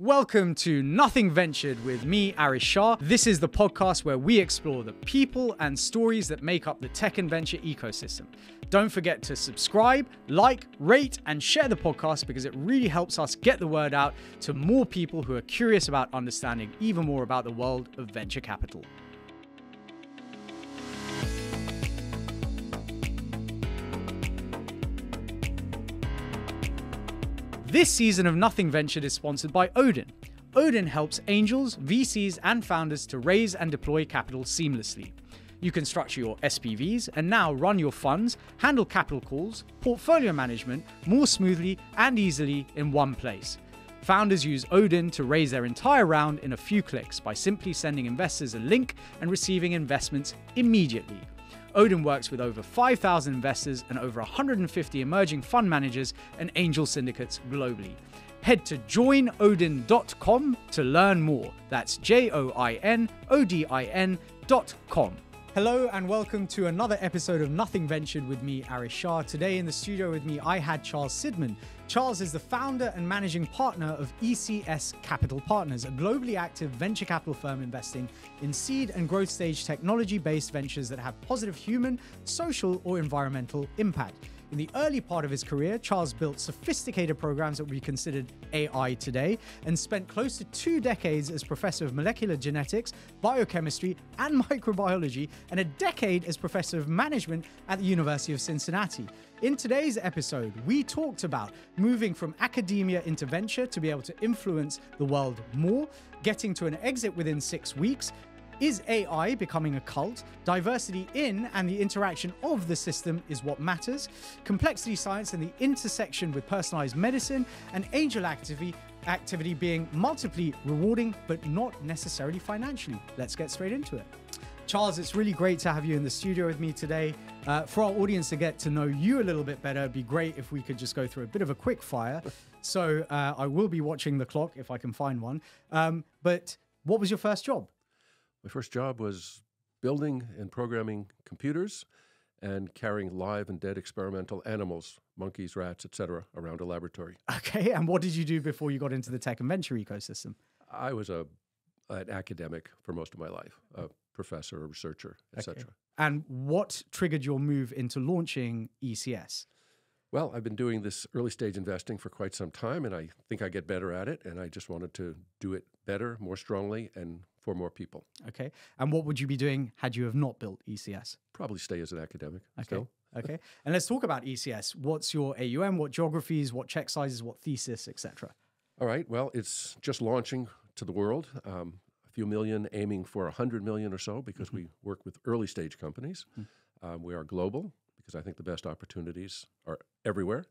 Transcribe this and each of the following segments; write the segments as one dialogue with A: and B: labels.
A: Welcome to Nothing Ventured with me, Aarish Shah. This is the podcast where we explore the people and stories that make up the tech and venture ecosystem. Don't forget to subscribe, like, rate, and share the podcast because it really helps us get the word out to more people who are curious about understanding even more about the world of venture capital. This season of Nothing Ventured is sponsored by Odin. Odin helps angels, VCs, and founders to raise and deploy capital seamlessly. You can structure your SPVs and now run your funds, handle capital calls, portfolio management more smoothly and easily in one place. Founders use Odin to raise their entire round in a few clicks by simply sending investors a link and receiving investments immediately. Odin works with over 5,000 investors and over 150 emerging fund managers and angel syndicates globally. Head to joinodin.com to learn more. That's joinodin.com. Hello and welcome to another episode of Nothing Ventured with me, Aarish Shah. Today in the studio with me, I had Charles Sidman. Charles is the founder and managing partner of ECS Capital Partners, a globally active venture capital firm investing in seed and growth stage technology-based ventures that have positive human, social, or environmental impact. In the early part of his career, Charles built sophisticated programs that would be considered AI today and spent close to 2 decades as professor of molecular genetics, biochemistry, and microbiology, and a decade as professor of management at the University of Cincinnati. In today's episode, we talked about moving from academia into venture to be able to influence the world more, getting to an exit within 6 weeks. Is AI becoming a cult? Diversity in and the interaction of the system is what matters. Complexity science and the intersection with personalized medicine, and angel activity being multiply rewarding, but not necessarily financially. Let's get straight into it. Charles, it's really great to have you in the studio with me today. For our audience to get to know you a little bit better, it'd be great if we could just go through a bit of a quick fire. So I will be watching the clock if I can find one. But what was your first job?
B: My first job was building and programming computers and carrying live and dead experimental animals, monkeys, rats, etc., around a laboratory.
A: Okay, and what did you do before you got into the tech and venture ecosystem?
B: I was an academic for most of my life, a professor, a researcher, etc.
A: Okay. And what triggered your move into launching ECS?
B: Well, I've been doing this early stage investing for quite some time, and I think I get better at it, and I just wanted to do it better, more strongly, and for more people.
A: Okay. And what would you be doing had you have not built ECS?
B: Probably stay as an academic
A: still. Okay. And let's talk about ECS. What's your AUM? What geographies? What check sizes? What thesis, etc.?
B: All right. Well, it's just launching to the world. A few million, aiming for 100 million or so, because we work with early stage companies. We are global, because I think the best opportunities are everywhere.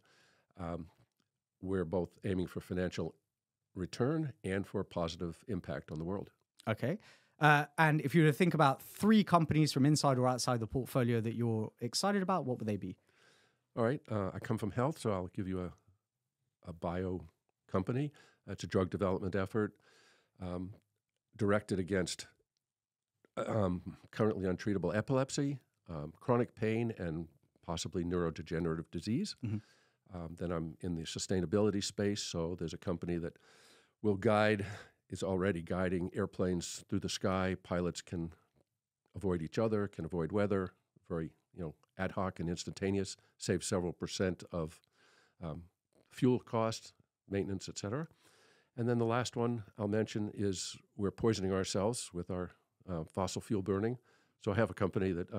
B: We're both aiming for financial return and for positive impact on the world.
A: Okay. And if you were to think about 3 companies from inside or outside the portfolio that you're excited about, what would they be?
B: All right. I come from health, so I'll give you a bio company. It's a drug development effort directed against currently untreatable epilepsy, chronic pain, and possibly neurodegenerative disease. Then I'm in the sustainability space, so there's a company that will is already guiding airplanes through the sky. Pilots can avoid each other, can avoid weather, very ad hoc and instantaneous, save several % of fuel costs, maintenance, etc. And then the last one I'll mention is we're poisoning ourselves with our fossil fuel burning. So I have a company that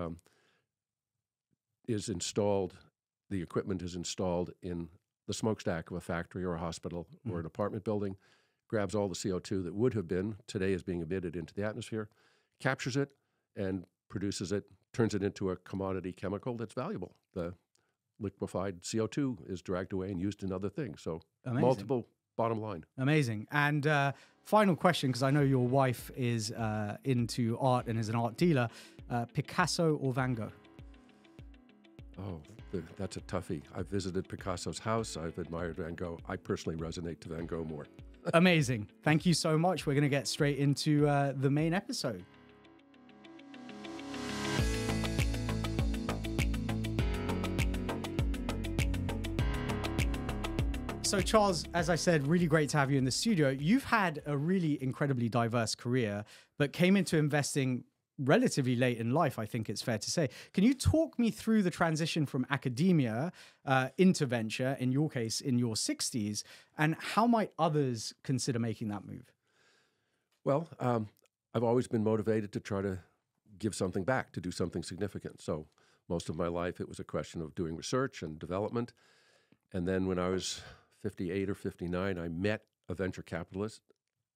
B: is installed, the equipment is installed in the smokestack of a factory or a hospital or an apartment building, grabs all the CO2 that would have been, today is being emitted into the atmosphere, captures it and produces it, turns it into a commodity chemical that's valuable. The liquefied CO2 is dragged away and used in other things. So multiple bottom line.
A: Amazing. And final question, because I know your wife is into art and is an art dealer, Picasso or Van Gogh?
B: Oh, that's a toughie. I've visited Picasso's house. I've admired Van Gogh. I personally resonate to Van Gogh more.
A: Amazing. Thank you so much. We're going to get straight into the main episode. So Charles, as I said, really great to have you in the studio. You've had a really incredibly diverse career, but came into investing relatively late in life, I think it's fair to say. Can you talk me through the transition from academia into venture, in your case, in your 60s, and how might others consider making that move?
B: Well, I've always been motivated to try to give something back, to do something significant. So most of my life, it was a question of doing research and development. And then when I was 58 or 59, I met a venture capitalist,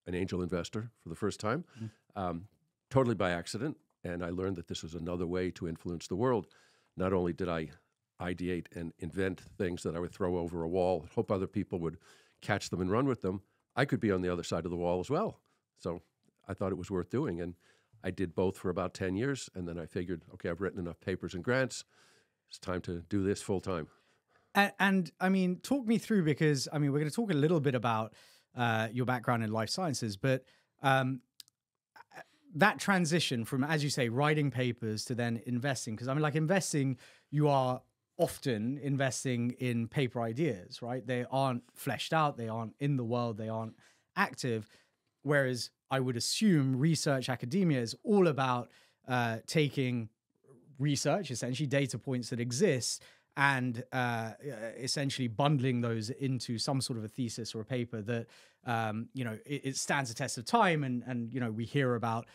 B: an angel investor for the first time, totally by accident. And I learned that this was another way to influence the world. Not only did I ideate and invent things that I would throw over a wall, hope other people would catch them and run with them, I could be on the other side of the wall as well. So I thought it was worth doing. And I did both for about 10 years. And then I figured, okay, I've written enough papers and grants. It's time to do this full time.
A: And I mean, talk me through, because I mean, we're going to talk a little bit about your background in life sciences, but that transition from, as you say, writing papers to then investing, because I mean, like investing, you are often investing in paper ideas, right? They aren't fleshed out, they aren't in the world, they aren't active. Whereas I would assume research academia is all about taking research, essentially data points that exist, and essentially bundling those into some sort of a thesis or a paper that it stands the test of time. And we hear about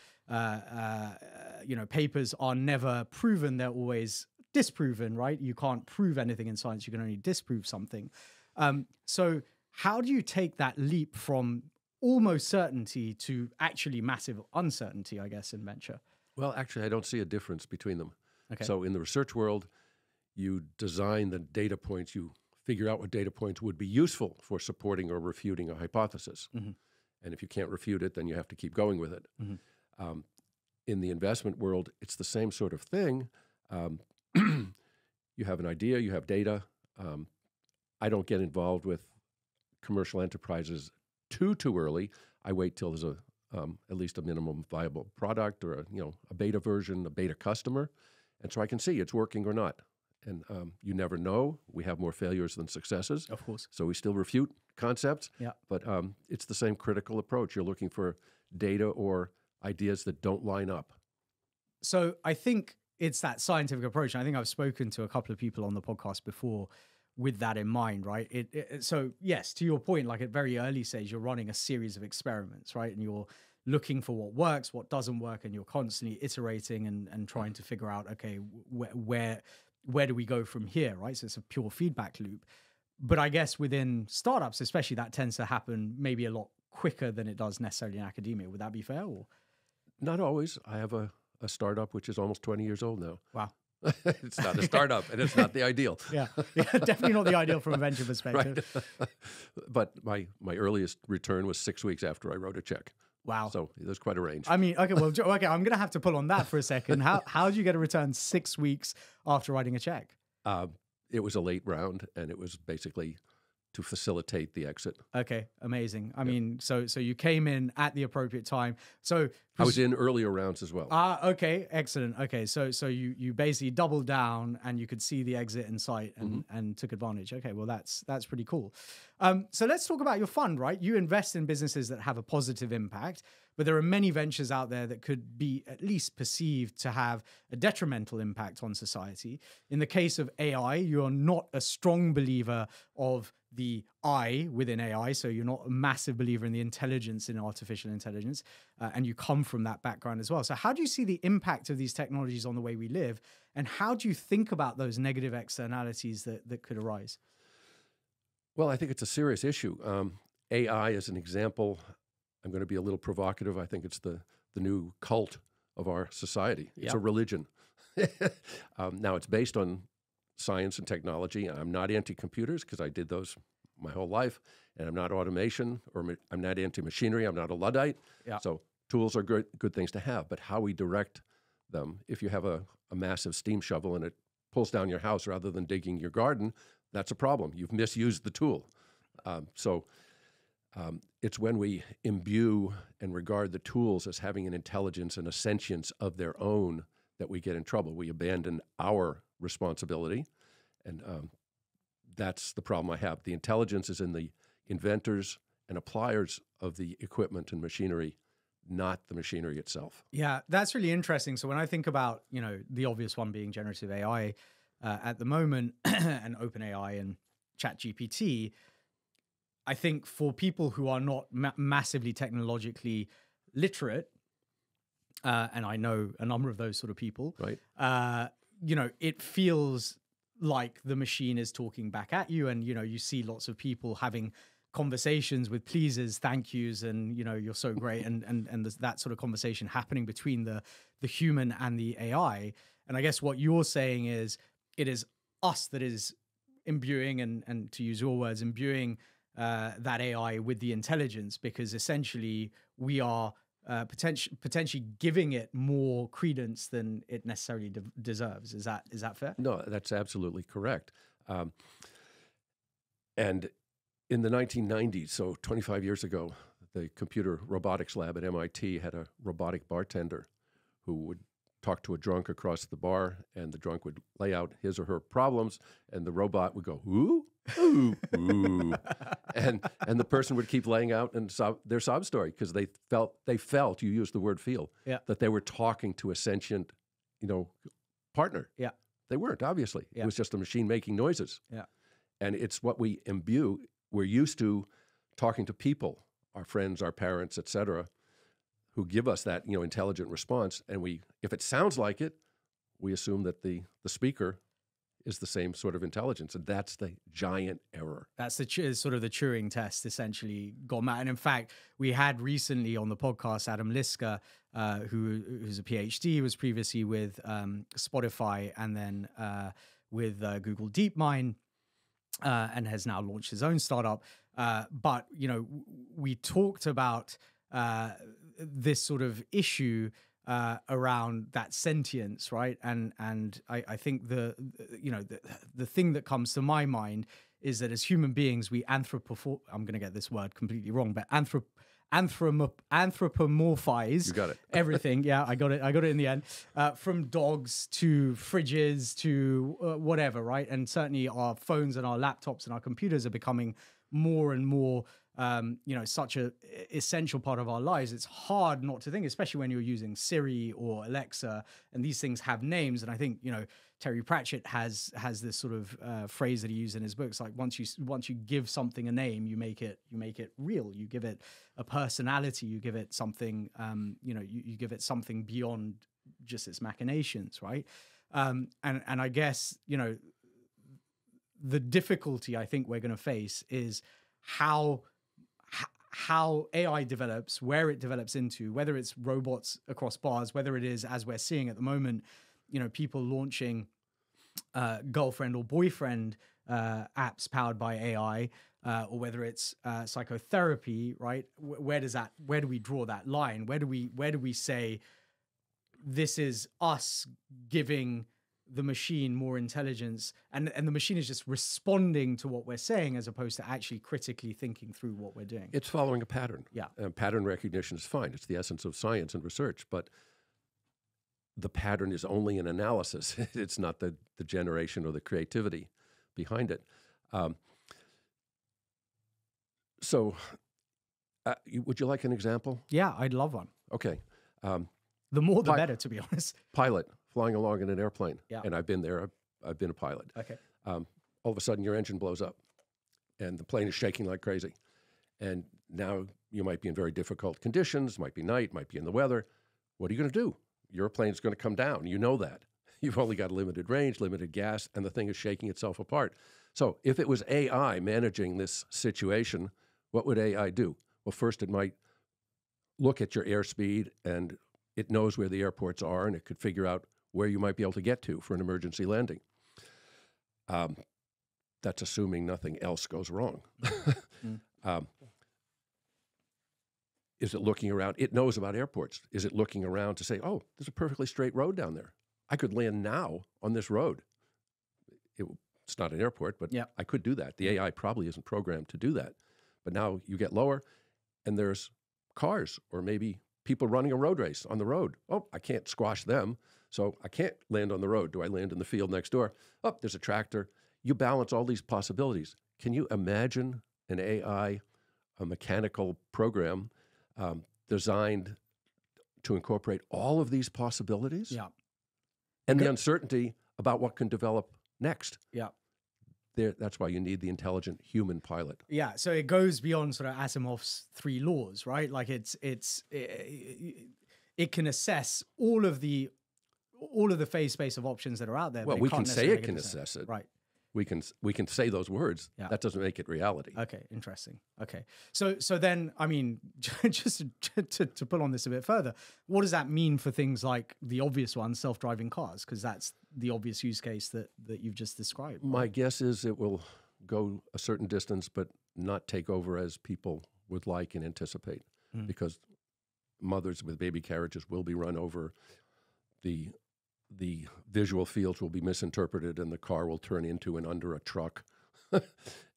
A: papers are never proven; they're always disproven, right? You can't prove anything in science; you can only disprove something. So how do you take that leap from almost certainty to actually massive uncertainty, I guess, in venture?
B: Well, actually, I don't see a difference between them.
A: Okay.
B: So in the research world, you design the data points, you figure out what data points would be useful for supporting or refuting a hypothesis.
A: Mm-hmm.
B: And if you can't refute it, then you have to keep going with it.
A: Mm-hmm.
B: In the investment world, it's the same sort of thing. You have an idea, you have data. I don't get involved with commercial enterprises too early. I wait till there's at least a minimum viable product or a beta version, a beta customer. And so I can see it's working or not. And you never know. We have more failures than successes.
A: Of course.
B: So we still refute concepts.
A: Yeah.
B: But it's the same critical approach. You're looking for data or ideas that don't line up.
A: So I think it's that scientific approach. And I think I've spoken to a couple of people on the podcast before with that in mind, right? So yes, to your point, like at very early stage, you're running a series of experiments, right? And you're looking for what works, what doesn't work, and you're constantly iterating and trying to figure out, okay, where do we go from here, right? So it's a pure feedback loop. But I guess within startups, especially, that tends to happen maybe a lot quicker than it does necessarily in academia. Would that be fair? Or
B: not always. I have a startup which is almost 20 years old now.
A: Wow.
B: It's not a startup, and it's not the ideal.
A: Yeah, definitely not the ideal from a venture perspective.
B: Right. But my earliest return was 6 weeks after I wrote a check.
A: Wow.
B: So there's quite a range.
A: I mean, okay, I'm going to have to pull on that for a second. How did you get a return 6 weeks after writing a check?
B: It was a late round, and it was basically to facilitate the exit.
A: Okay, amazing. I mean, so you came in at the appropriate time. So
B: I was in earlier rounds as well.
A: Okay, excellent. Okay, so you basically doubled down and you could see the exit in sight and took advantage. Okay, well that's pretty cool. So let's talk about your fund, right? You invest in businesses that have a positive impact, but there are many ventures out there that could be at least perceived to have a detrimental impact on society. In the case of AI, you're not a strong believer of the I within AI, so you're not a massive believer in the intelligence in artificial intelligence, and you come from that background as well. So how do you see the impact of these technologies on the way we live, and how do you think about those negative externalities that could arise?
B: Well, I think it's a serious issue. AI is an example. I'm going to be a little provocative. I think it's the new cult of our society. It's a religion. Now, it's based on science and technology. I'm not anti-computers because I did those my whole life, and I'm not automation, or I'm not anti-machinery. I'm not a Luddite. Yeah. So tools are good things to have, but how we direct them. If you have a massive steam shovel and it pulls down your house rather than digging your garden, that's a problem. You've misused the tool. It's when we imbue and regard the tools as having an intelligence and a sentience of their own that we get in trouble. We abandon our responsibility, and that's the problem I have. The intelligence is in the inventors and appliers of the equipment and machinery, not the machinery itself.
A: Yeah, that's really interesting. So when I think about, the obvious one being generative AI at the moment and OpenAI and ChatGPT, I think for people who are not massively technologically literate, and I know a number of those sort of people,
B: right?
A: It feels like the machine is talking back at you, and you see lots of people having conversations with pleases, thank yous, and you're so great, and there's that sort of conversation happening between the human and the AI. And I guess what you're saying is it is us that is imbuing and to use your words, imbuing that AI with the intelligence, because essentially we are potentially giving it more credence than it necessarily deserves. Is that fair?
B: No, that's absolutely correct. And in the 1990s, so 25 years ago, the computer robotics lab at MIT had a robotic bartender who would talk to a drunk across the bar, and the drunk would lay out his or her problems, and the robot would go, ooh, ooh, ooh. and the person would keep laying out their sob story, because they felt, you used the word feel,
A: yeah,
B: that they were talking to a sentient, partner.
A: Yeah.
B: They weren't, obviously.
A: Yeah.
B: It was just a machine making noises.
A: Yeah.
B: And it's what we imbue. We're used to talking to people, our friends, our parents, et cetera, who give us that, intelligent response. And if it sounds like it, we assume that the speaker is the same sort of intelligence. And that's the giant error.
A: That's sort of the Turing test, essentially, gone mad. And in fact, we had recently on the podcast Adam Liska, who's a PhD, was previously with Spotify and then with Google DeepMind, and has now launched his own startup. But, we talked about this sort of issue around that sentience, right? And I think the thing that comes to my mind is that as human beings, we I'm going to get this word completely wrong, but anthropomorphize.
B: You got it.
A: Everything. Yeah, I got it in the end. From dogs to fridges to whatever, right? And certainly our phones and our laptops and our computers are becoming more and more such a essential part of our lives. It's hard not to think, especially when you're using Siri or Alexa, and these things have names. And I think, Terry Pratchett has this sort of phrase that he used in his books, like once you give something a name, you make it real. You give it a personality. You give it something. You give it something beyond just its machinations, right? And I guess the difficulty I think we're going to face is how AI develops, where it develops into, whether it's robots across bars, whether it is, as we're seeing at the moment, people launching girlfriend or boyfriend apps powered by AI, or whether it's psychotherapy, right? Where do we draw that line? Where do we say this is us giving the machine more intelligence, and the machine is just responding to what we're saying as opposed to actually critically thinking through what we're doing?
B: It's following a pattern.
A: Yeah.
B: Pattern recognition is fine. It's the essence of science and research, but the pattern is only an analysis. It's not the generation or the creativity behind it. Would you like an example?
A: Yeah, I'd love one.
B: Okay.
A: The more the better, to be honest.
B: Pilot flying along in an airplane.
A: Yeah.
B: And I've been there. I've been a pilot.
A: Okay.
B: All of a sudden, your engine blows up, and the plane is shaking like crazy. And now you might be in very difficult conditions. Might be night. Might be in the weather. What are you going to do? Your plane's going to come down. You know that. You've only got limited range, limited gas, and the thing is shaking itself apart. So if it was AI managing this situation, what would AI do? Well, first it might look at your airspeed, and it knows where the airports are, and it could figure out where you might be able to get to for an emergency landing. That's assuming nothing else goes wrong. Is it looking around? It knows about airports. Is it looking around to say, oh, there's a perfectly straight road down there. I could land now on this road. It's not an airport, but I could do that. The AI probably isn't programmed to do that. But now you get lower, and there's cars or maybe people running a road race on the road. Oh, I can't squash them, so I can't land on the road. Do I land in the field next door? Oh, there's a tractor. you balance all these possibilities. Can you imagine an AI, a mechanical program designed to incorporate all of these possibilities?
A: Yeah.
B: And the uncertainty about what can develop next.
A: Yeah.
B: That's why you need the intelligent human pilot.
A: Yeah, so it goes beyond sort of Asimov's 3 laws, right? Like it can assess all of the phase space of options that are out there.
B: Well,
A: but
B: we
A: can't
B: can say it
A: necessarily
B: can
A: get to
B: assess it.
A: Right.
B: We can say those words.
A: Yeah.
B: That doesn't make it reality.
A: Okay, interesting. Okay, so then, I mean, just to put on this a bit further, what does that mean for things like the obvious one, self-driving cars? Because that's the obvious use case that you've just described. Right?
B: My guess is it will go a certain distance, but not take over as people would like and anticipate, because mothers with baby carriages will be run over. The visual fields will be misinterpreted, and the car will turn into and under a truck,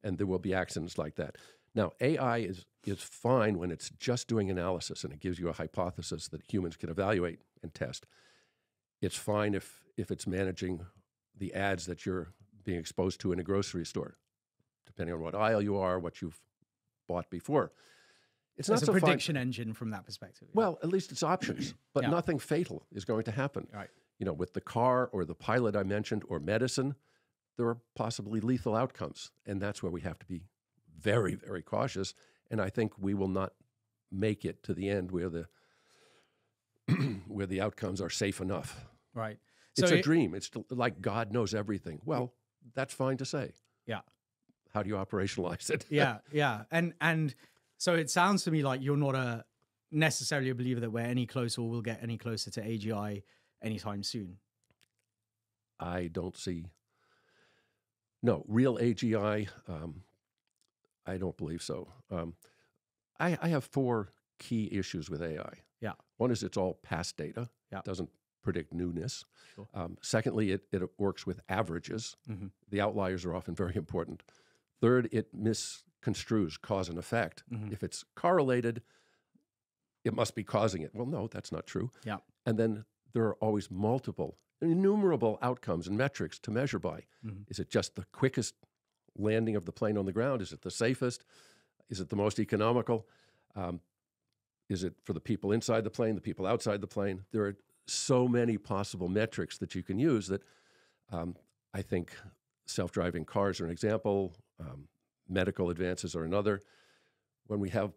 B: and there will be accidents like that. Now, AI is fine when it's just doing analysis and it gives you a hypothesis that humans can evaluate and test. It's fine if it's managing the ads that you're being exposed to in a grocery store, depending on what aisle you are, what you've bought before. It's not
A: a
B: so
A: prediction engine from that perspective. Yeah.
B: Well, at least it's options, but nothing fatal is going to happen.
A: Right.
B: You know, with the car or the pilot I mentioned or medicine, there are possibly lethal outcomes, and that's where we have to be very, very cautious. And I think we will not make it to the end where the outcomes are safe enough.
A: Right.
B: It's a dream. It's like God knows everything. Well, that's fine to say.
A: Yeah.
B: How do you operationalize it?
A: Yeah. And so it sounds to me like you're not necessarily a believer that we're any closer or will get any closer to AGI anytime soon.
B: I don't see. No, real AGI, I don't believe so. I have 4 key issues with AI.
A: Yeah.
B: One is it's all past data.
A: Yeah.
B: It doesn't predict newness.
A: Sure.
B: Secondly, it works with averages.
A: Mm-hmm.
B: The outliers are often very important. Third, it misconstrues cause and effect.
A: Mm-hmm.
B: If it's correlated, it must be causing it. Well, no, that's not true.
A: Yeah.
B: And then there are always innumerable outcomes and metrics to measure by.
A: Mm-hmm.
B: Is it just the quickest landing of the plane on the ground? Is it the safest? Is it the most economical? Is it for the people inside the plane, the people outside the plane? There are so many possible metrics that you can use that I think self-driving cars are an example. Medical advances are another. When we have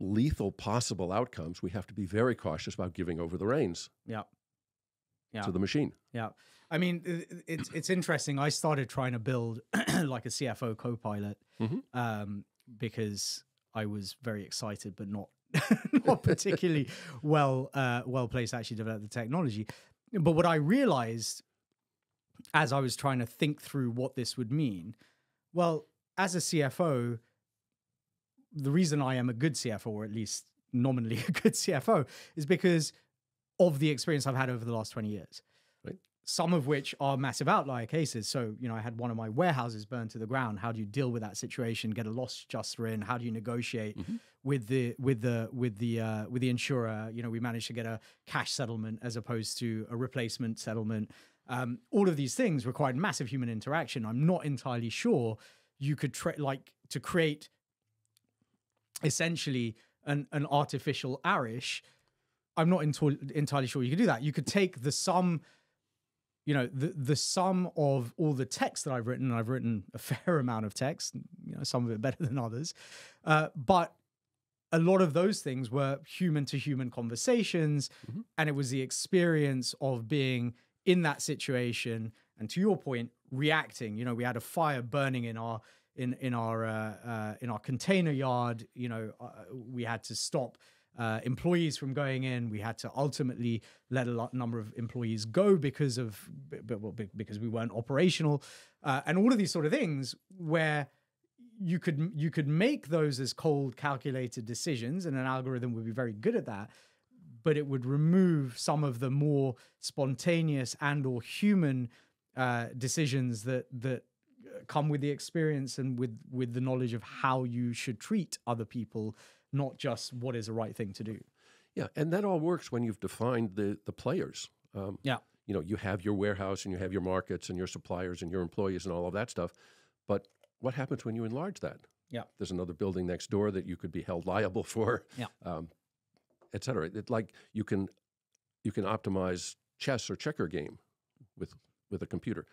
B: lethal possible outcomes, we have to be very cautious about giving over the reins to the machine.
A: Yeah. I mean, it's interesting. I started trying to build like a CFO co-pilot because I was very excited, but not particularly well placed to actually develop the technology. But what I realized as I was trying to think through what this would mean, well, as a CFO, the reason I am a good CFO, or at least nominally a good CFO, is because of the experience I've had over the last 20 years.
B: Right.
A: Some of which are massive outlier cases. So, I had one of my warehouses burned to the ground. How do you deal with that situation? Get a loss adjuster in? How do you negotiate with the insurer? We managed to get a cash settlement as opposed to a replacement settlement. All of these things required massive human interaction. I'm not entirely sure you could to create essentially an artificial Aarish. I'm not entirely sure you could do that. You could take the sum, the sum of all the text that I've written. I've written a fair amount of text, some of it better than others. But a lot of those things were human to human conversations. And it was the experience of being in that situation. And to your point, reacting, we had a fire burning in our container yard. We had to stop employees from going in. We had to ultimately let a number of employees go because we weren't operational, and all of these sort of things where you could make those as cold, calculated decisions, and an algorithm would be very good at that. But it would remove some of the more spontaneous and or human decisions that come with the experience and with the knowledge of how you should treat other people, not just what is the right thing to do.
B: Yeah, and that all works when you've defined the players. you have your warehouse and you have your markets and your suppliers and your employees and all of that stuff. But what happens when you enlarge that?
A: Yeah.
B: There's another building next door that you could be held liable for, et cetera. Like you can optimize chess or checker game with a computer.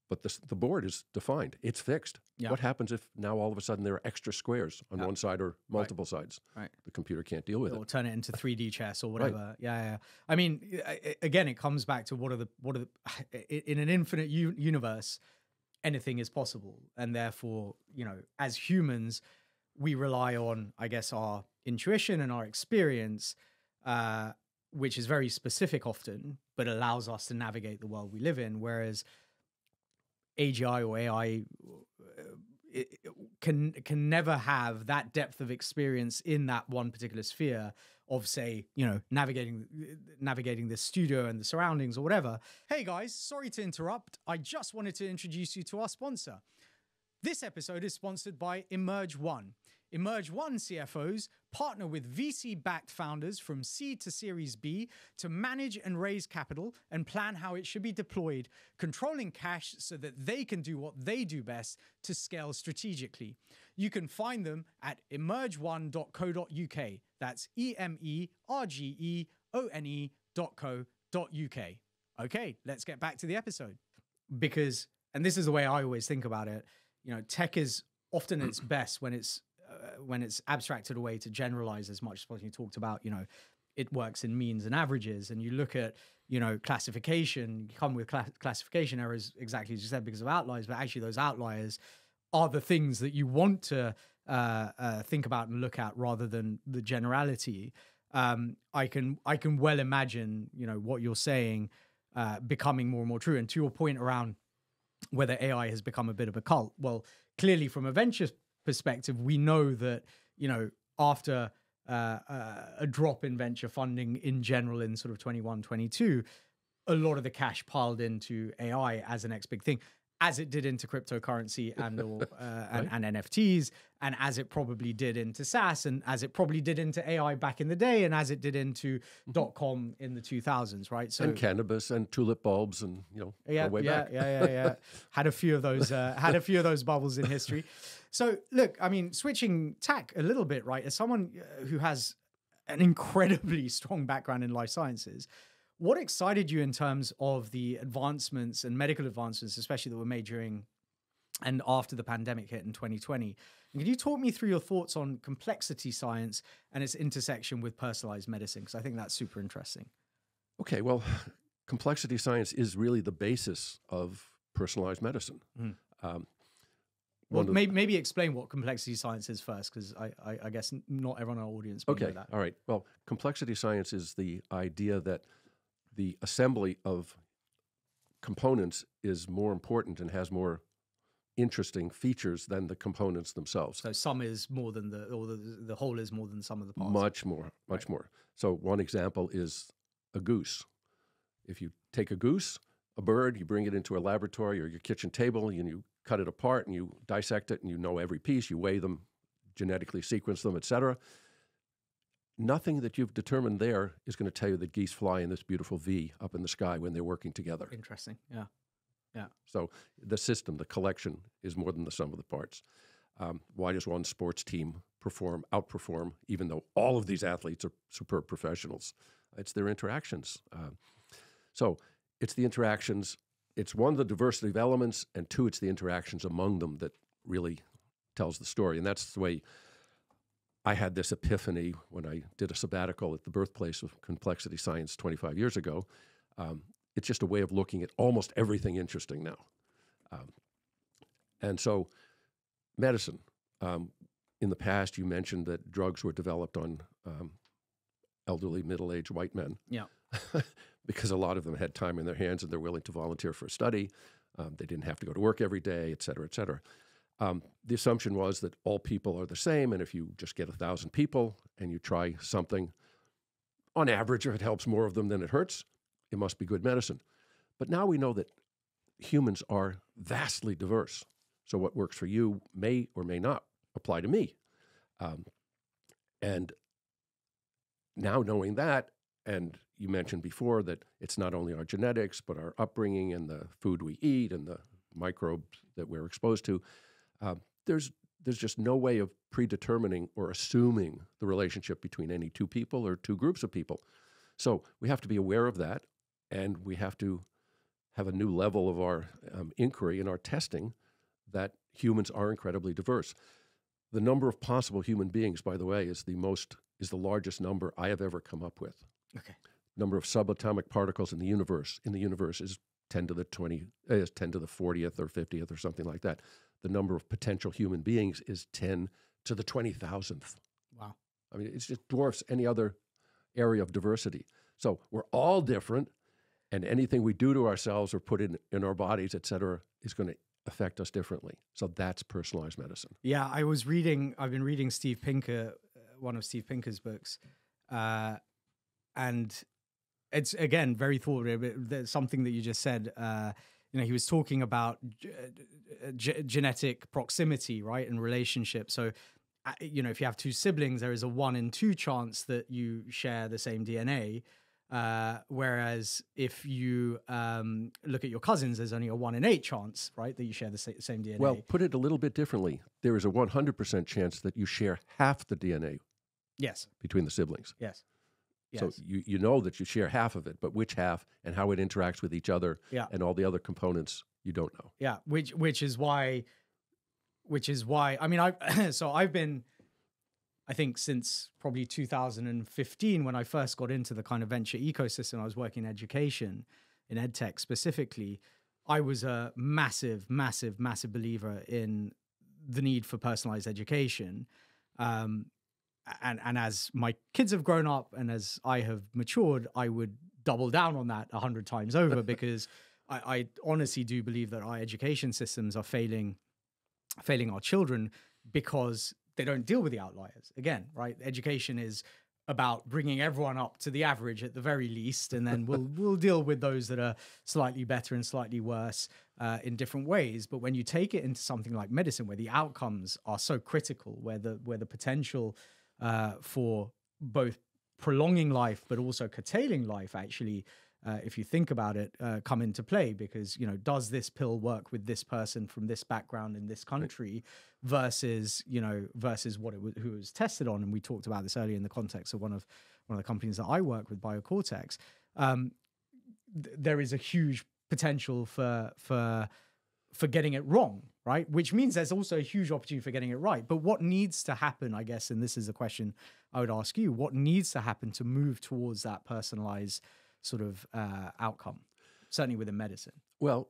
B: But the board is defined. It's fixed.
A: Yeah.
B: What happens if now all of a sudden there are extra squares on one side or multiple sides?
A: Right.
B: The computer can't deal with it.
A: Or turn it into 3D chess or whatever.
B: Right.
A: Yeah. I mean, again, it comes back to what are the in an infinite universe, anything is possible, and therefore, as humans, we rely on, I guess, our intuition and our experience, which is very specific often, but allows us to navigate the world we live in. Whereas AGI or AI can never have that depth of experience in that one particular sphere of, say, navigating this studio and the surroundings or whatever. Hey guys, sorry to interrupt. I just wanted to introduce you to our sponsor. This episode is sponsored by Emerge One. Emerge One CFOs partner with VC-backed founders from seed to Series B to manage and raise capital and plan how it should be deployed, controlling cash so that they can do what they do best to scale strategically. You can find them at emergeone.co.uk. That's emergeone.co.uk. Okay, let's get back to the episode. Because, and this is the way I always think about it, tech is often its best when it's abstracted away to generalize as much as what you talked about. It works in means and averages, and you look at classification. You come with classification errors, exactly as you said, because of outliers, but actually those outliers are the things that you want to think about and look at rather than the generality. I can well imagine what you're saying becoming more and more true. And to your point around whether AI has become a bit of a cult, well, clearly from a venture perspective, we know that after a drop in venture funding in general in sort of 21, 22, a lot of the cash piled into AI as the next big thing, as it did into cryptocurrency and NFTs, and as it probably did into SaaS, and as it probably did into AI back in the day, and as it did into .com in the 2000s, right? So,
B: and cannabis and tulip bulbs, and way back.
A: Had a few of those bubbles in history. So look, I mean, switching tack a little bit, right? As someone who has an incredibly strong background in life sciences, what excited you in terms of the advancements and medical advancements, especially that were made during and after the pandemic hit in 2020? And can you talk me through your thoughts on complexity science and its intersection with personalized medicine? Because I think that's super interesting.
B: Okay, well, complexity science is really the basis of personalized medicine.
A: Well, maybe explain what complexity science is first, because I guess not everyone in our audience may know that.
B: All right. Well, complexity science is the idea that the assembly of components is more important and has more interesting features than the components themselves.
A: So some is more than the whole is more than some of the parts.
B: Much more. So one example is a goose. If you take a goose, a bird, you bring it into a laboratory or your kitchen table, and you cut it apart and you dissect it and you know every piece, you weigh them, genetically sequence them, et cetera. Nothing that you've determined there is going to tell you that geese fly in this beautiful V up in the sky when they're working together.
A: Interesting, yeah.
B: So the system, the collection, is more than the sum of the parts. Why does one sports team outperform, even though all of these athletes are superb professionals? It's their interactions. So it's the interactions. It's one, the diversity of elements, and two, it's the interactions among them that really tells the story. And that's the way I had this epiphany when I did a sabbatical at the birthplace of complexity science 25 years ago. It's just a way of looking at almost everything interesting now. And so medicine. In the past, you mentioned that drugs were developed on elderly, middle-aged white men.
A: Yeah.
B: Because a lot of them had time in their hands and they're willing to volunteer for a study. They didn't have to go to work every day, et cetera, et cetera. The assumption was that all people are the same, and if you just get 1,000 people and you try something, on average, if it helps more of them than it hurts, it must be good medicine. But now we know that humans are vastly diverse. So what works for you may or may not apply to me. And now knowing that, And you mentioned before that it's not only our genetics, but our upbringing and the food we eat and the microbes that we're exposed to. There's just no way of predetermining or assuming the relationship between any two people or two groups of people. So we have to be aware of that, and we have to have a new level of our inquiry and our testing that humans are incredibly diverse. The number of possible human beings, by the way, is the largest number I have ever come up with.
A: Okay.
B: Number of subatomic particles in the universe is 10 to the 40th or 50th or something like that. The number of potential human beings is 10 to the 20,000th.
A: Wow.
B: I mean, it just dwarfs any other area of diversity. So we're all different, and anything we do to ourselves or put in our bodies, et cetera, is going to affect us differently. So that's personalized medicine.
A: Yeah, I've been reading Steve Pinker, one of Steve Pinker's books, and it's, again, very thought-provoking. There's something that you just said. He was talking about genetic proximity, right, and relationship. So, if you have two siblings, there is a 1 in 2 chance that you share the same DNA. Whereas if you look at your cousins, there's only a 1 in 8 chance, right, that you share the same DNA.
B: Well, put it a little bit differently. There is a 100% chance that you share half the DNA.
A: Yes.
B: Between the siblings.
A: Yes.
B: So you know that you share half of it, but which half and how it interacts with each other and all the other components, you don't know.
A: Yeah, which is why. I mean, I've been, I think, since probably 2015 when I first got into the kind of venture ecosystem. I was working in education, in edtech specifically. I was a massive believer in the need for personalized education. And as my kids have grown up and as I have matured, I would double down on that 100 times over because I honestly do believe that our education systems are failing our children because they don't deal with the outliers. Again, right? Education is about bringing everyone up to the average at the very least, and then we'll deal with those that are slightly better and slightly worse in different ways. But when you take it into something like medicine, where the outcomes are so critical, where the potential for both prolonging life but also curtailing life, actually, if you think about it, come into play, because does this pill work with this person from this background in this country versus what who it was tested on? And we talked about this earlier in the context of one of the companies that I work with, BioCortex. There is a huge potential for getting it wrong, right? Which means there's also a huge opportunity for getting it right. But what needs to happen, I guess, and this is a question I would ask you, what needs to happen to move towards that personalized sort of outcome, certainly within medicine?
B: Well,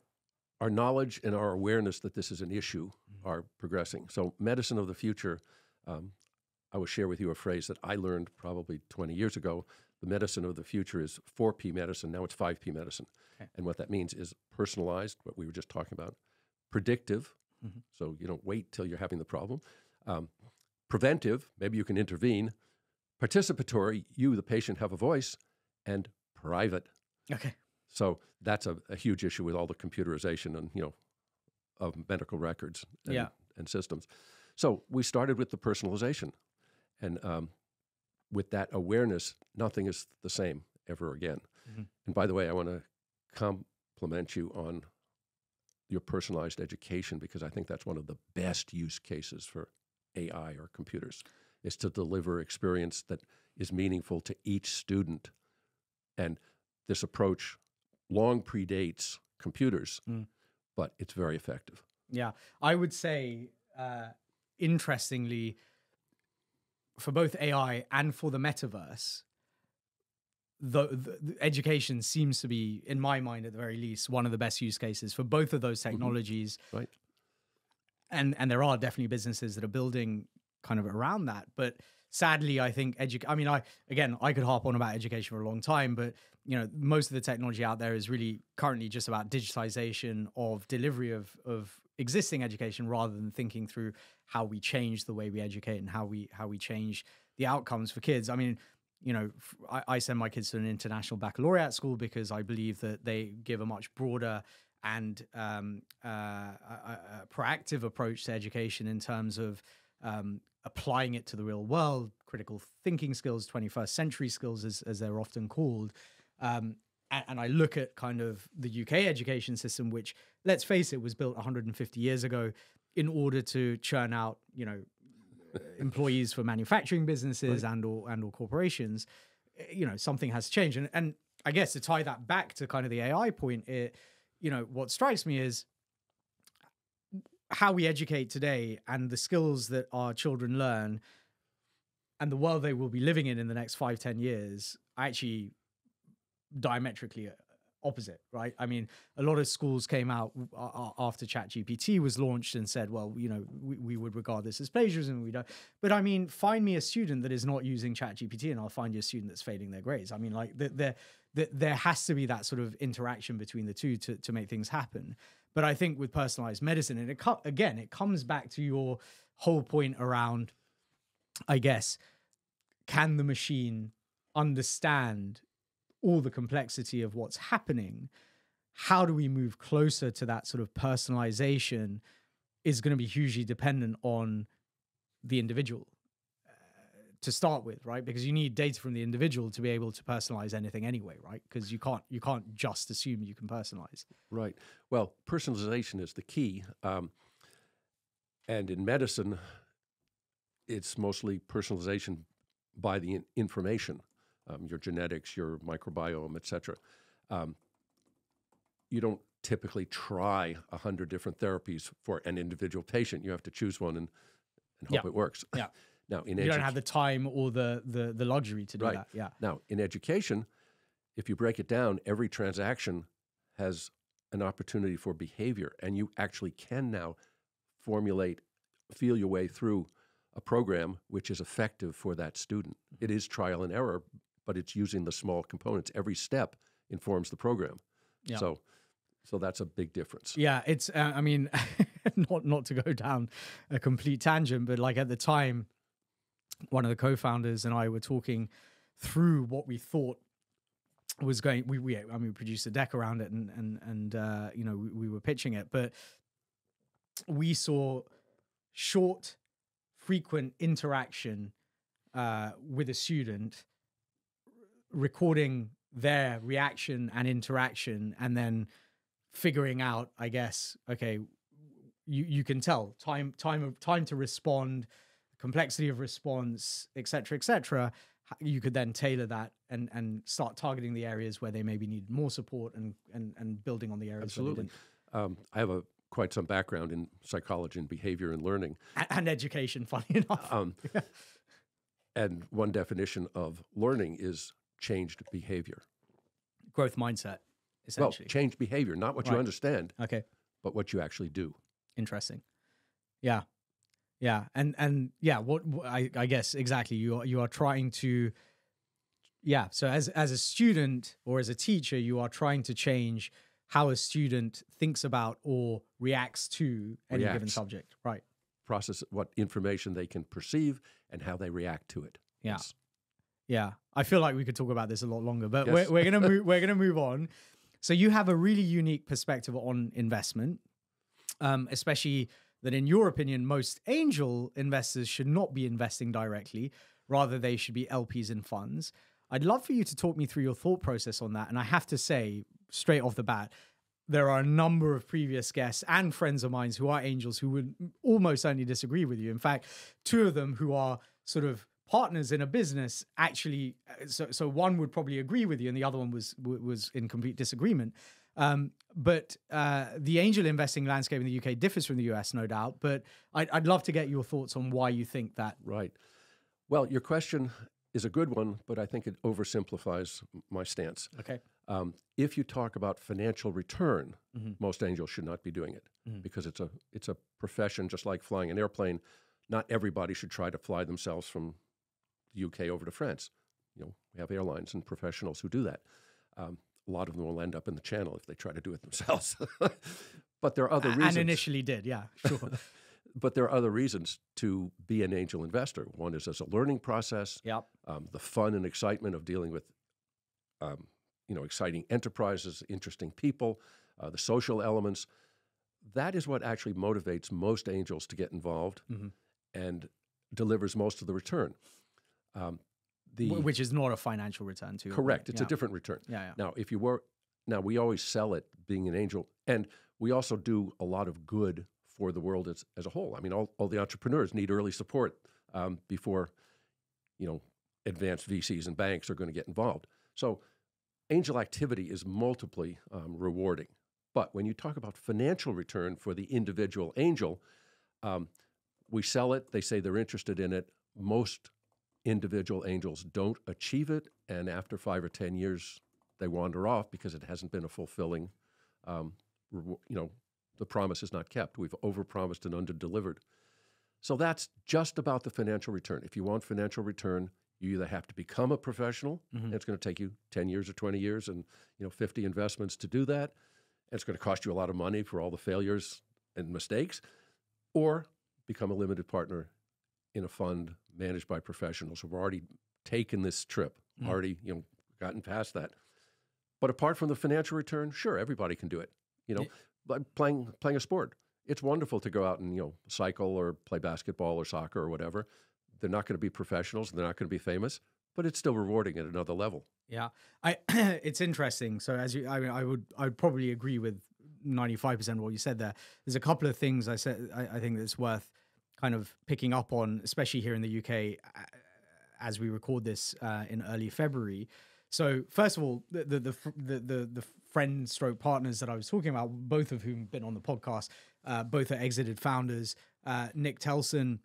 B: our knowledge and our awareness that this is an issue are progressing. So medicine of the future, I will share with you a phrase that I learned probably 20 years ago. The medicine of the future is 4P medicine. Now it's 5P medicine. Okay. And what that means is personalized, what we were just talking about, predictive, so you don't wait till you're having the problem, preventive, maybe you can intervene, participatory, you, the patient, have a voice, and private.
A: Okay.
B: So that's a huge issue with all the computerization and, of medical records and systems. So we started with the personalization. And with that awareness, nothing is the same ever again. And by the way, I want to compliment you on your personalized education, because I think that's one of the best use cases for AI or computers, is to deliver experience that is meaningful to each student. And this approach long predates computers, but it's very effective. Yeah,
A: I would say, interestingly, for both AI and for the metaverse, the education seems to be, in my mind at the very least, one of the best use cases for both of those technologies.
B: Right.
A: And there are definitely businesses that are building kind of around that. But sadly, I think I could harp on about education for a long time, but most of the technology out there is really currently just about digitization of delivery of existing education, rather than thinking through how we change the way we educate and how we change the outcomes for kids. I mean, I send my kids to an international baccalaureate school because I believe that they give a much broader and a proactive approach to education in terms of applying it to the real world, critical thinking skills, 21st century skills, as they're often called. And I look at kind of the UK education system, which, let's face it, was built 150 years ago in order to churn out, employees for manufacturing businesses and or corporations. Something has changed. And I guess to tie that back to kind of the AI point, what strikes me is how we educate today and the skills that our children learn and the world they will be living in the next 5-10 years are actually diametrically opposite, right? I mean, a lot of schools came out after ChatGPT was launched and said, well, we would regard this as plagiarism. We don't. But I mean, find me a student that is not using ChatGPT and I'll find you a student that's failing their grades. I mean, like there has to be that sort of interaction between the two to make things happen. But I think with personalized medicine, and it comes back to your whole point around, I guess, can the machine understand all the complexity of what's happening? How do we move closer to that sort of personalization is going to be hugely dependent on the individual to start with, right? Because you need data from the individual to be able to personalize anything anyway, right? Because you can't just assume you can personalize.
B: Right. Well, personalization is the key. And in medicine, it's mostly personalization by the information. Your genetics, your microbiome, et cetera. You don't typically try 100 different therapies for an individual patient. You have to choose one and hope it works.
A: Yeah.
B: Now,
A: you don't have the time or the luxury to do that. Yeah.
B: Now, in education, if you break it down, every transaction has an opportunity for behavior, and you actually can now feel your way through a program which is effective for that student. It is trial and error, but it's using the small components. Every step informs the program.
A: Yeah.
B: So that's a big difference.
A: Yeah, it's, I mean, not to go down a complete tangent, but like at the time, one of the co-founders and I were talking through what we thought was going, we produced a deck around it and we were pitching it, but we saw short, frequent interaction with a student, recording their reaction and interaction, and then figuring out, I guess, okay, you can tell time to respond, complexity of response, et cetera. You could then tailor that and start targeting the areas where they maybe need more support and building on the areas.
B: Absolutely. I have quite some background in psychology and behavior and learning.
A: And education, funny enough.
B: And one definition of learning is changed behavior.
A: Growth mindset, essentially.
B: Well, changed behavior, not what you understand, but what you actually do.
A: Interesting. Yeah. Yeah. And yeah, what I guess exactly you are trying to, so as a student or as a teacher, you are trying to change how a student thinks about or reacts to any given subject. Right.
B: Process what information they can perceive and how they react to it.
A: Yeah.
B: Yes.
A: Yeah. I feel like we could talk about this a lot longer, but
B: Yes.
A: we're gonna move on. So you have a really unique perspective on investment, especially that in your opinion, most angel investors should not be investing directly. Rather, they should be LPs in funds. I'd love for you to talk me through your thought process on that. And I have to say, straight off the bat, there are a number of previous guests and friends of mine who are angels who would almost certainly disagree with you. In fact, two of them who are sort of partners in a business actually, so one would probably agree with you and the other one was in complete disagreement. But the angel investing landscape in the UK differs from the US, no doubt. But I'd love to get your thoughts on why you think that.
B: Right. Well, your question is a good one, but I think it oversimplifies my stance.
A: Okay.
B: If you talk about financial return, most angels should not be doing it because it's a profession just like flying an airplane. Not everybody should try to fly themselves from the UK over to France. We have airlines and professionals who do that. A lot of them will end up in the Channel if they try to do it themselves. But there are other reasons.
A: And initially did, yeah, sure.
B: But there are other reasons to be an angel investor. One is as a learning process.
A: Yep.
B: The fun and excitement of dealing with, exciting enterprises, interesting people, the social elements. That is what actually motivates most angels to get involved. And delivers most of the return.
A: Which is not a financial return to
B: Correct. It's a different return.
A: Yeah.
B: Now we always sell it being an angel, and we also do a lot of good for the world as a whole. I mean, all the entrepreneurs need early support before, advanced VCs and banks are going to get involved. So angel activity is multiply rewarding. But when you talk about financial return for the individual angel, we sell it. They say they're interested in it. Most individual angels don't achieve it, and after 5 or 10 years, they wander off because it hasn't been a fulfilling, the promise is not kept. We've overpromised and underdelivered. So that's just about the financial return. If you want financial return, you either have to become a professional, and it's going to take you 10 years or 20 years and 50 investments to do that. And it's going to cost you a lot of money for all the failures and mistakes, or become a limited partner in a fund managed by professionals who've already taken this trip, already gotten past that. But apart from the financial return, sure, everybody can do it. Like playing a sport. It's wonderful to go out and cycle or play basketball or soccer or whatever. They're not going to be professionals. They're not going to be famous, but it's still rewarding at another level.
A: Yeah, it's interesting. So I would probably agree with 95% of what you said there. There's a couple of things I think that's worth kind of picking up on, especially here in the UK, as we record this in early February. So first of all, the friend stroke partners that I was talking about, both of whom have been on the podcast, both are exited founders. Nick Telson,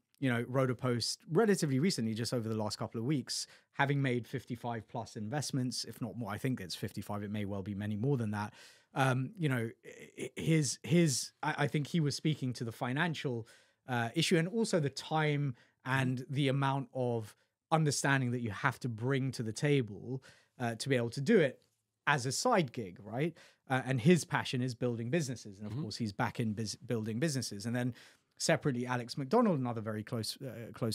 A: wrote a post relatively recently, just over the last couple of weeks, having made 55 plus investments, if not more. I think it's 55. It may well be many more than that. I think he was speaking to the financial issue, and also the time and the amount of understanding that you have to bring to the table to be able to do it as a side gig, right? And his passion is building businesses. And of course, he's back in building businesses. And then separately, Alex McDonald, another very close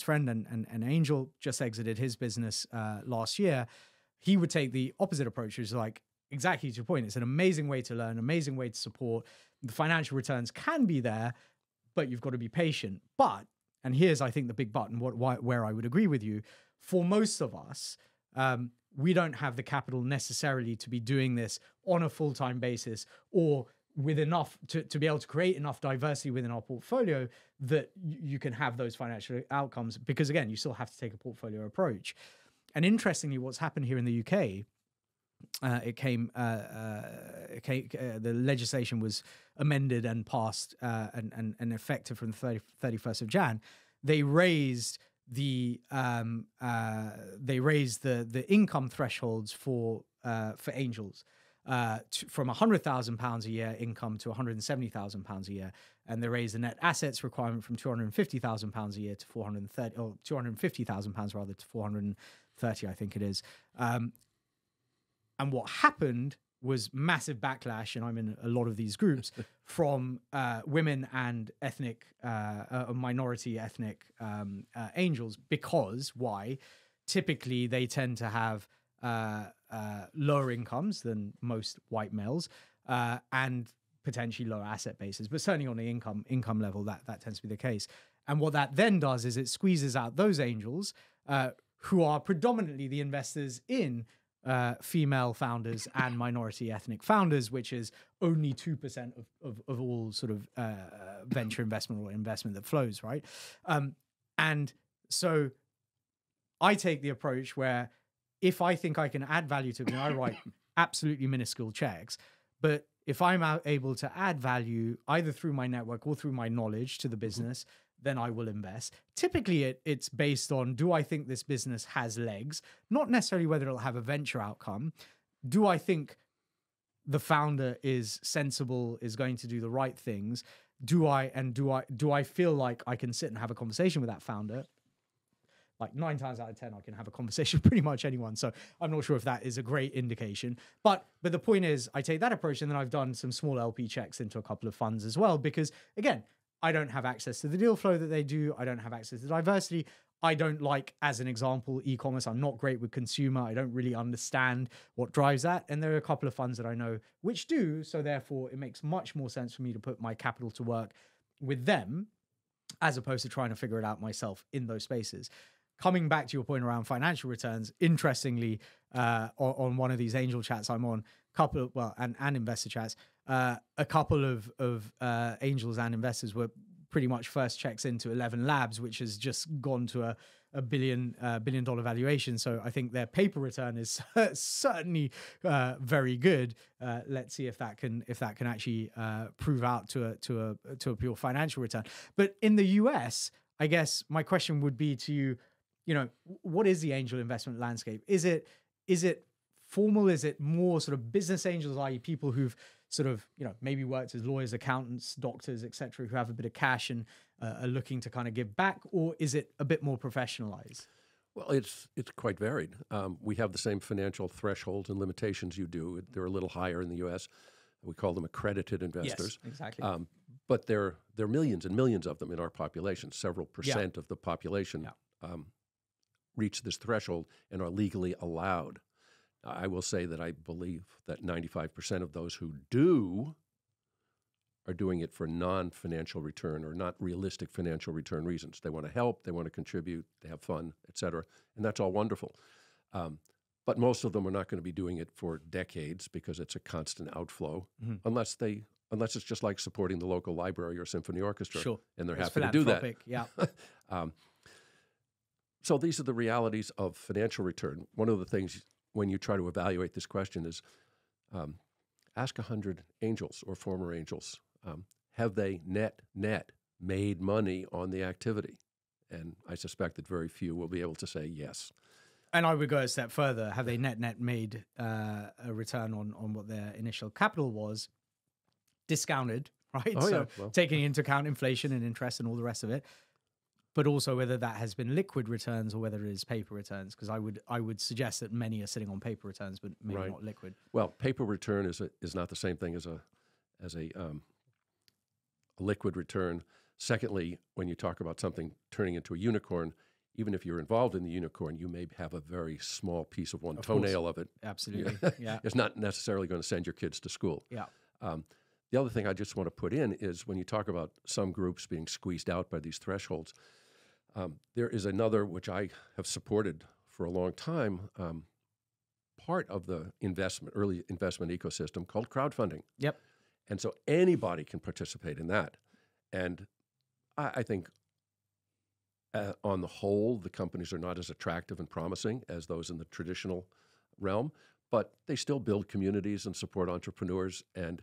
A: friend and angel, just exited his business last year. He would take the opposite approach, which is like, exactly to your point, it's an amazing way to learn, amazing way to support. The financial returns can be there, but you've got to be patient. But, and here's, I think, the big but, and where I would agree with you, for most of us, we don't have the capital necessarily to be doing this on a full-time basis, or with enough to be able to create enough diversity within our portfolio that you can have those financial outcomes, because again, you still have to take a portfolio approach. And interestingly, what's happened here in the UK, the legislation was amended and passed and effective from the 31st of Jan. They raised the income thresholds for angels from £100,000 a year income to £170,000 a year, and they raised the net assets requirement from £250,000 a year to £250,000 rather to 430, I think it is. And what happened was massive backlash, and I'm in a lot of these groups, from women and ethnic, minority ethnic angels, because why? Typically, they tend to have lower incomes than most white males, and potentially lower asset bases, but certainly on the income level, that tends to be the case. And what that then does is it squeezes out those angels who are predominantly the investors in female founders and minority ethnic founders, which is only 2% of all sort of venture investment or investment that flows, right? And so I take the approach where if I think I can add value to it, I write absolutely minuscule checks, but if I'm able to add value either through my network or through my knowledge to the business, then I will invest. Typically, it's based on, do I think this business has legs? Not necessarily whether it'll have a venture outcome. Do I think the founder is sensible, is going to do the right things? Do I feel like I can sit and have a conversation with that founder? Like 9 times out of 10, I can have a conversation with pretty much anyone. So I'm not sure if that is a great indication. But the point is, I take that approach, and then I've done some small LP checks into a couple of funds as well, because again, I don't have access to the deal flow that they do. I don't have access to diversity. I don't like, as an example, e-commerce. I'm not great with consumer. I don't really understand what drives that. And there are a couple of funds that I know which do. So therefore, it makes much more sense for me to put my capital to work with them. as opposed to trying to figure it out myself in those spaces. Coming back to your point around financial returns, interestingly, on one of these angel chats I'm on, and investor chats, a couple of angels and investors were pretty much first checks into 11 Labs, which has just gone to a billion dollar valuation. So I think their paper return is certainly very good. Let's see if that can actually prove out to a pure financial return. But in the US, I guess my question would be to you, what is the angel investment landscape? Is it formal? Is it more sort of business angels, i.e. people who've sort of, maybe worked as lawyers, accountants, doctors, etc., who have a bit of cash and are looking to kind of give back? Or is it a bit more professionalized?
B: Well, it's quite varied. We have the same financial thresholds and limitations you do. They're a little higher in the U.S. We call them accredited investors.
A: Yes, exactly.
B: But there are millions and millions of them in our population. Several percent of the population reach this threshold and are legally allowed. I will say that I believe that 95% of those who do are doing it for non-financial return or not realistic financial return reasons. They want to help, they want to contribute, they have fun, et cetera, and that's all wonderful. But most of them are not going to be doing it for decades because it's a constant outflow, unless it's just like supporting the local library or symphony orchestra,
A: sure.
B: And they're
A: It's
B: happy to do that.
A: Yeah.
B: So these are the realities of financial return. One of the things when you try to evaluate this question is ask 100 angels or former angels, have they net made money on the activity? And I suspect that very few will be able to say yes.
A: And I would go a step further. Have they net made a return on what their initial capital was, discounted, right?
B: Oh,
A: so
B: yeah. Well,
A: taking into account inflation and interest and all the rest of it, but also whether that has been liquid returns or whether it is paper returns, because I would suggest that many are sitting on paper returns, but maybe
B: right.
A: not liquid.
B: Well, paper return is not the same thing as a liquid return. Secondly, when you talk about something turning into a unicorn, even if you're involved in the unicorn, you may have a very small piece of toenail of it.
A: Absolutely. Yeah.
B: It's not necessarily going to send your kids to school.
A: Yeah.
B: The other thing I just want to put in is when you talk about some groups being squeezed out by these thresholds, there is another which I have supported for a long time, part of the early investment ecosystem called crowdfunding.
A: Yep.
B: And so anybody can participate in that. And I think on the whole, the companies are not as attractive and promising as those in the traditional realm, but they still build communities and support entrepreneurs. And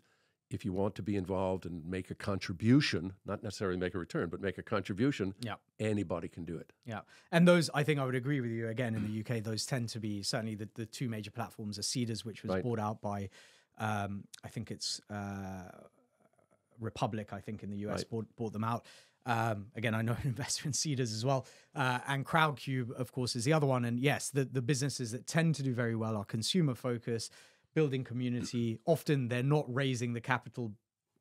B: if you want to be involved and make a contribution, not necessarily make a return, but make a contribution, anybody can do it.
A: Yeah. And those, I think I would agree with you, again, in the UK, those tend to be certainly the two major platforms are Cedars, which was bought out by, I think it's Republic, I think in the US, bought them out. Again, I know an investor in Cedars as well. And Crowdcube, of course, is the other one. And yes, the businesses that tend to do very well are consumer focused, building community. Often they're not raising the capital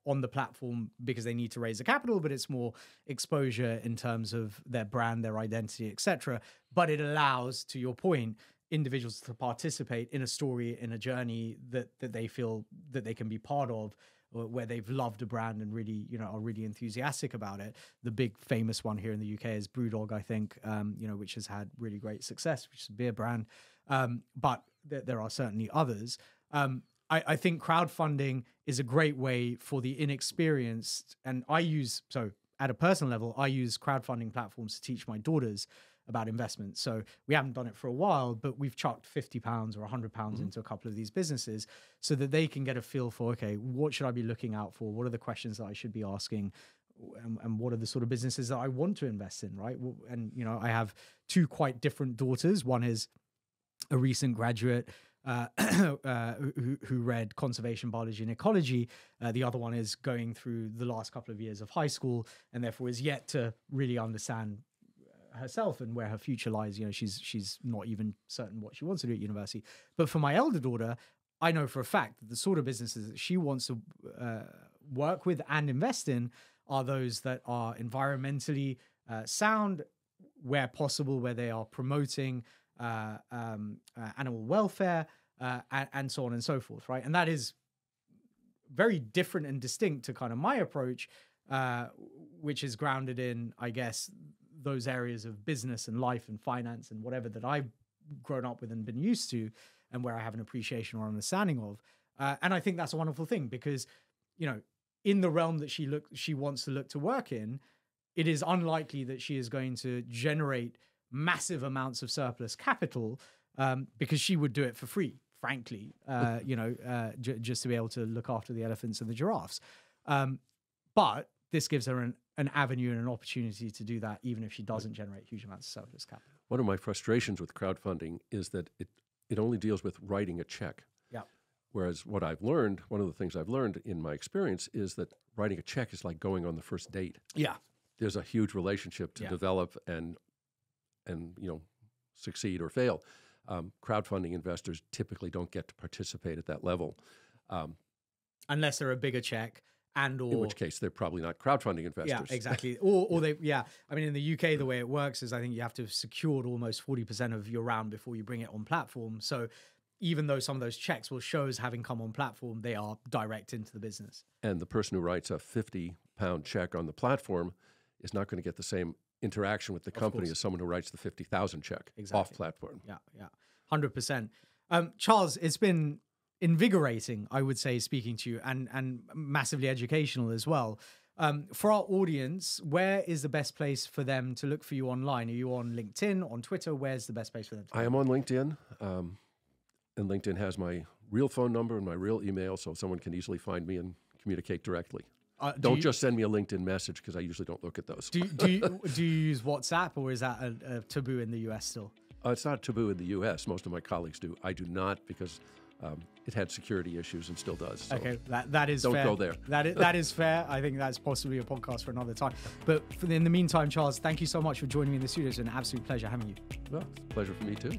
A: on the platform because they need to raise the capital, but it's more exposure in terms of their brand, their identity, etc. But it allows, to your point, individuals to participate in a story, in a journey that they feel that they can be part of, where they've loved a brand and really, are really enthusiastic about it. The big famous one here in the UK is Brewdog, I think, which has had really great success, which is a beer brand. But there are certainly others. I think crowdfunding is a great way for the inexperienced. And at a personal level, I use crowdfunding platforms to teach my daughters about investments. So we haven't done it for a while, but we've chucked £50 or £100 into a couple of these businesses so that they can get a feel for, okay, what should I be looking out for? What are the questions that I should be asking? And what are the sort of businesses that I want to invest in, right? And, I have two quite different daughters. One is a recent graduate who read conservation, biology, and ecology. The other one is going through the last couple of years of high school and therefore is yet to really understand herself and where her future lies. She's not even certain what she wants to do at university. But for my elder daughter, I know for a fact that the sort of businesses that she wants to work with and invest in are those that are environmentally sound, where possible, where they are promoting animal welfare and so on and so forth, right? And that is very different and distinct to kind of my approach, which is grounded in, I guess, those areas of business and life and finance and whatever that I've grown up with and been used to, and where I have an appreciation or understanding of. And I think that's a wonderful thing because, you know, in the realm that she wants to look to work in, it is unlikely that she is going to generate massive amounts of surplus capital because she would do it for free, frankly, just to be able to look after the elephants and the giraffes. But this gives her an avenue and an opportunity to do that, even if she doesn't generate huge amounts of surplus capital.
B: One of my frustrations with crowdfunding is that it only deals with writing a check.
A: Yeah.
B: Whereas what I've learned, one of the things I've learned in my experience is that writing a check is like going on the first date.
A: Yeah.
B: There's a huge relationship to develop and succeed or fail. Crowdfunding investors typically don't get to participate at that level.
A: Unless they're a bigger check. In
B: which case, they're probably not crowdfunding investors.
A: Yeah, exactly. Or they, I mean, in the UK, the way it works is I think you have to have secured almost 40% of your round before you bring it on platform. So even though some of those checks will show as having come on platform, they are direct into the business.
B: And the person who writes a £50 check on the platform is not going to get the same interaction with the company as someone who writes the 50,000 check off platform.
A: Yeah, 100%. Charles, it's been invigorating, I would say, speaking to you, and massively educational as well. For our audience, where is the best place for them to look for you online? Are you on LinkedIn, on Twitter? Where's the best place for them to
B: I am on LinkedIn, and LinkedIn has my real phone number and my real email, so someone can easily find me and communicate directly. Don't just send me a LinkedIn message because I usually don't look at those.
A: Do you use WhatsApp, or is that a taboo in the US still?
B: It's not taboo in the US. Most of my colleagues do. I do not because it had security issues and still does. So
A: okay, that is
B: don't
A: fair.
B: Go there.
A: That is fair. I think that's possibly a podcast for another time. But in the meantime, Charles, thank you so much for joining me in the studio. It's been an absolute pleasure having you.
B: Well, it's a pleasure for me too.